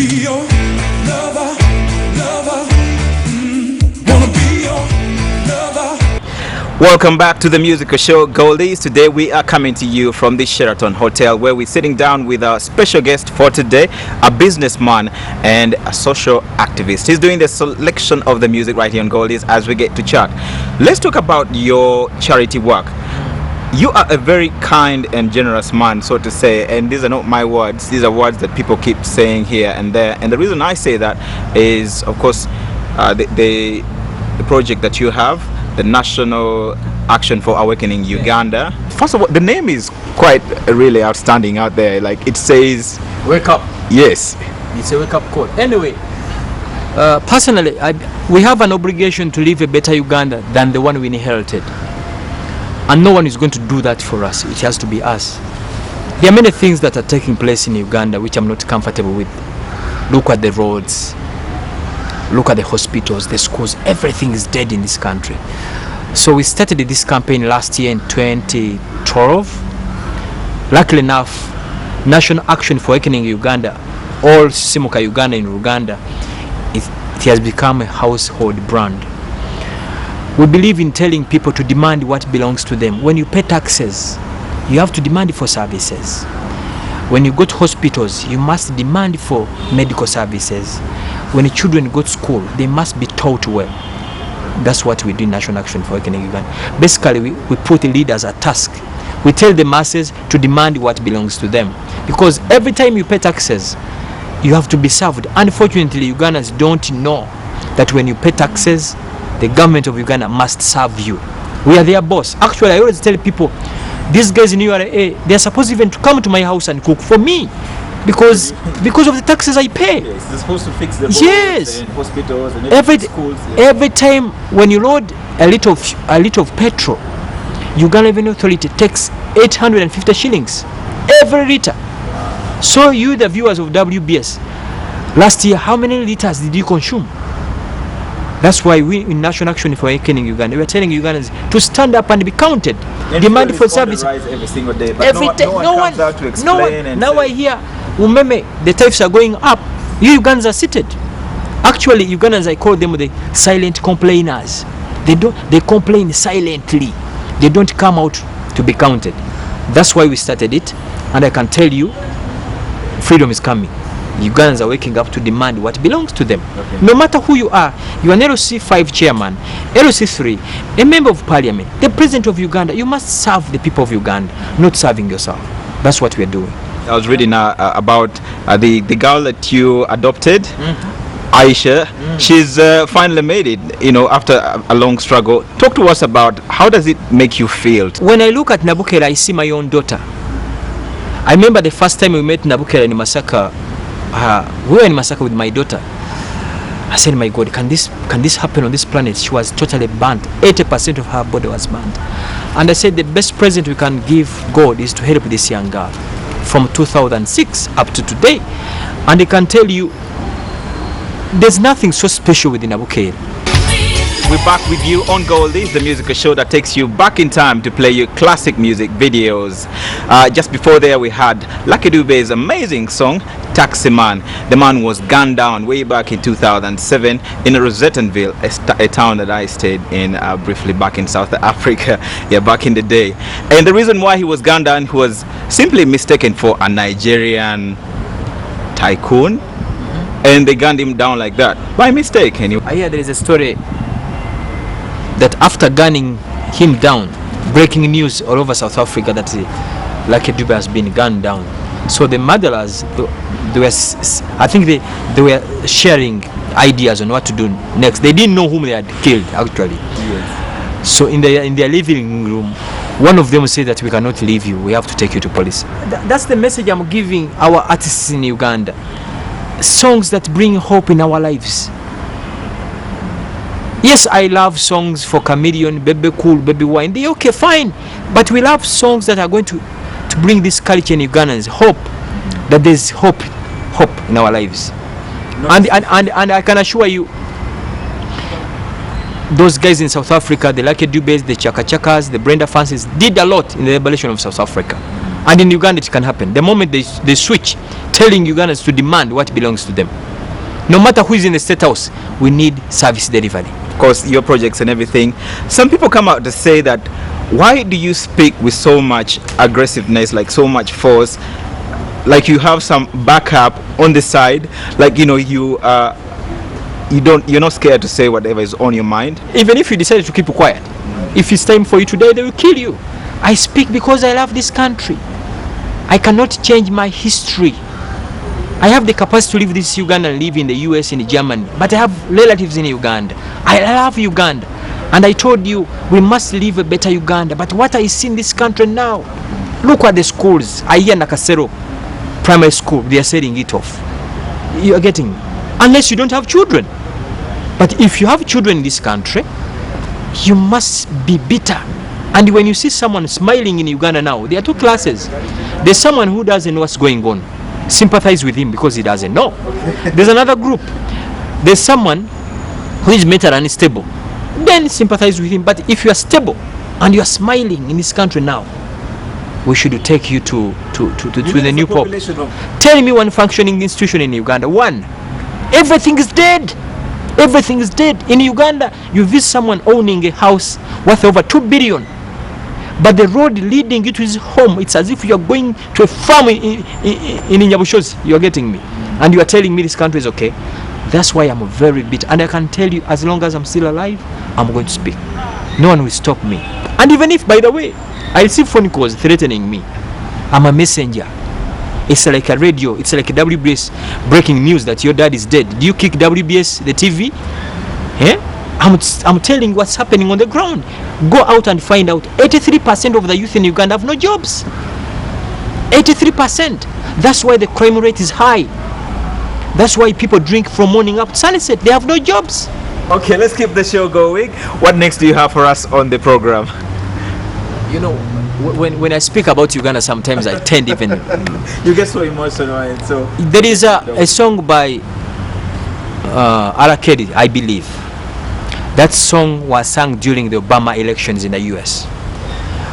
be your lover, lover. Wanna be your lover. Welcome back to the musical show Goldies. Today we are coming to you from the Sheraton Hotel, where we're sitting down with our special guest for today, a businessman and a social activist. He's doing the selection of the music right here on Goldies as we get to chat. Let's talk about your charity work. You are a very kind and generous man, so to say, and these are not my words. These are words that people keep saying here and there. And the reason I say that is, of course, the project that you have, the National Action for Awakening Uganda. First of all, the name is quite really outstanding out there. Like it says, wake up. Yes, it's a wake up call. Anyway, personally, we have an obligation to live a better Uganda than the one we inherited, and no one is going to do that for us. It has to be us. There are many things that are taking place in Uganda which I'm not comfortable with. Look at the roads, look at the hospitals, the schools. Everything is dead in this country. So we started this campaign last year in 2012. Luckily enough, National Action for Awakening Uganda, all Simuka Uganda in Uganda, it has become a household brand. We believe in telling people to demand what belongs to them. When you pay taxes, you have to demand for services. When you go to hospitals, you must demand for medical services. When children go to school, they must be taught well. That's what we do in National Action for Awakening Uganda. Basically, we put the leaders at task. We tell the masses to demand what belongs to them. Because every time you pay taxes, you have to be served. Unfortunately, Ugandans don't know that when you pay taxes, the government of Uganda must serve you. We are their boss. Actually, I always tell people, these guys in URA, they're supposed even to come to my house and cook for me. Because of the taxes I pay. Yes, they're supposed to fix the roads and hospitals and schools. Yes. Every time when you load a liter of petrol, Uganda Revenue Authority takes 850 shillings every liter. So you, the viewers of WBS, last year, how many liters did you consume? That's why we in National Action for Awakening Uganda, we are telling Ugandans to stand up and be counted. And demand for service every single day. But no one comes out to explain. Now I hear, Umeme, the tariffs are going up. You Ugandans are seated. Actually, Ugandans, I call them the silent complainers. They complain silently. They don't come out to be counted. That's why we started it, and I can tell you, freedom is coming. Ugandans are waking up to demand what belongs to them. Okay. No matter who you are an LOC 5 chairman, LOC 3, a member of parliament, the president of Uganda, you must serve the people of Uganda, not serving yourself. That's what we're doing. I was reading about the girl that you adopted, Aisha. She's finally made it, after a long struggle. Talk to us about how does it make you feel? When I look at Nabukela, I see my own daughter. I remember the first time we met Nabukela in Masaka. We were in Masaka with my daughter. I said, my God, can this happen on this planet? She was totally burnt. 80% of her body was burnt. And I said, the best present we can give God is to help this young girl from 2006 up to today. And I can tell you, there's nothing so special within Nabukela. We're back with you on Goldies, the musical show that takes you back in time to play you classic music videos. Just before there, we had Lucky Dube's amazing song, Taxi Man. The man was gunned down way back in 2007 in Rosettenville, a town that I stayed in briefly back in South Africa, back in the day. And the reason why he was gunned down, he was simply mistaken for a Nigerian tycoon, and they gunned him down like that by mistake. Anyway, I hear there is a story that after gunning him down, breaking news all over South Africa that Lucky Dube has been gunned down. So the murderers, I think they were sharing ideas on what to do next. They didn't know whom they had killed actually. Yes. So in their living room, one of them said that we cannot leave you. We have to take you to police. That's the message I'm giving our artists in Uganda. Songs that bring hope in our lives. Yes, I love songs for Chameleon, Baby Cool, Baby Wine. They're okay, fine. But we love songs that are going to bring this culture in Ugandans. Hope. That there's hope in our lives. No. And I can assure you, those guys in South Africa, the Lucky Dubes, the Chaka Chakas, the Brenda Fancies, did a lot in the liberation of South Africa. And in Uganda it can happen. The moment they switch, telling Ugandans to demand what belongs to them. No matter who is in the state house, we need service delivery. Of course, your projects and everything. Some people come out to say that, why do you speak with so much aggressiveness, like so much force, like you have some backup on the side, like you're not scared to say whatever is on your mind? Even if you decide to keep quiet, if it's time for you to die, they will kill you. I speak because I love this country. I cannot change my history. I have the capacity to leave this Uganda and live in the US, in Germany, but I have relatives in Uganda. I love Uganda, and I told you we must live a better Uganda. But what I see in this country now, look at the schools. I hear Nakasero primary school, they are selling it off. You are getting me? Unless you don't have children. But if you have children in this country, you must be bitter. And when you see someone smiling in Uganda now, there are two classes. There's someone who doesn't know what's going on. Sympathize with him because he doesn't know. There's another group. There's someone who is mentally unstable. Then sympathize with him. But if you are stable and you are smiling in this country now, we should take you to the new pope. Tell me one functioning institution in Uganda. One. Everything is dead. Everything is dead. In Uganda, you visit someone owning a house worth over 2 billion. But the road leading you to his home, it's as if you are going to a farm in Nyabushozi. You are getting me? And you are telling me this country is okay. That's why I'm very bitter. And I can tell you, as long as I'm still alive, I'm going to speak. No one will stop me. And even if, by the way, I receive phone calls threatening me, I'm a messenger. It's like a radio. It's like a WBS breaking news that your dad is dead. Do you kick WBS, the TV? Yeah? I'm telling you what's happening on the ground. Go out and find out. 83% of the youth in Uganda have no jobs. 83%. That's why the crime rate is high. That's why people drink from morning up to sunset. They have no jobs. Okay, let's keep the show going. What next do you have for us on the program? You know, when I speak about Uganda, sometimes I tend even... You get so emotional. And so there is a song by Arakedi, I believe. That song was sung during the Obama elections in the US.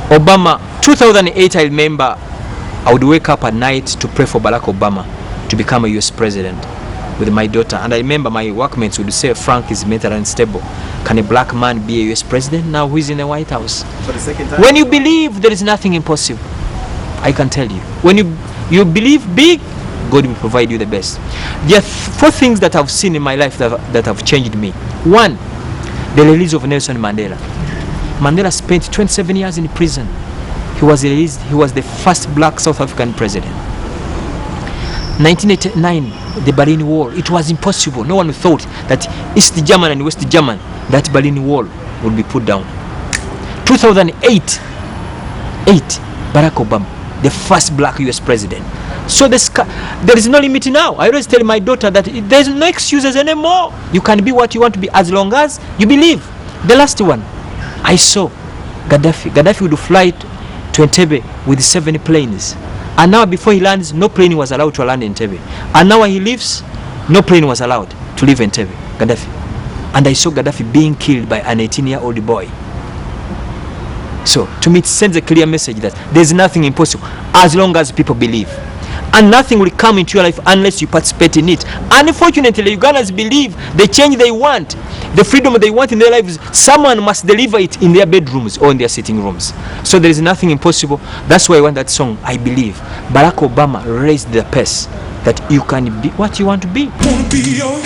Obama, 2008, I remember, I would wake up at night to pray for Barack Obama to become a US president with my daughter. And I remember my workmates would say, Frank is mentally unstable. Can a black man be a US president? Now who is in the White House? For the second time? When you believe, there is nothing impossible. I can tell you. When you believe big, God will provide you the best. There are 4 things that I've seen in my life that have changed me. 1, the release of Nelson Mandela. Mandela spent 27 years in prison. He was released. He was the first black South African president. 1989, the Berlin Wall. It was impossible. No one thought that East German and West German, that Berlin Wall would be put down. 2008, Barack Obama, the first black US president. So there is no limit now. I always tell my daughter that there is no excuses anymore. You can be what you want to be as long as you believe. The last one, I saw Gaddafi. Gaddafi would fly to Entebbe with 7 planes. And now before he lands, no plane was allowed to land in Entebbe. And now when he leaves, no plane was allowed to leave Entebbe. Gaddafi. And I saw Gaddafi being killed by an 18-year-old boy. So to me it sends a clear message that there is nothing impossible as long as people believe. And nothing will come into your life unless you participate in it. Unfortunately, Ugandans believe the change they want, the freedom they want in their lives, someone must deliver it in their bedrooms or in their sitting rooms. So there is nothing impossible. That's why I want that song, I Believe. Barack Obama raised the pace that you can be what you want to be. Wanna be your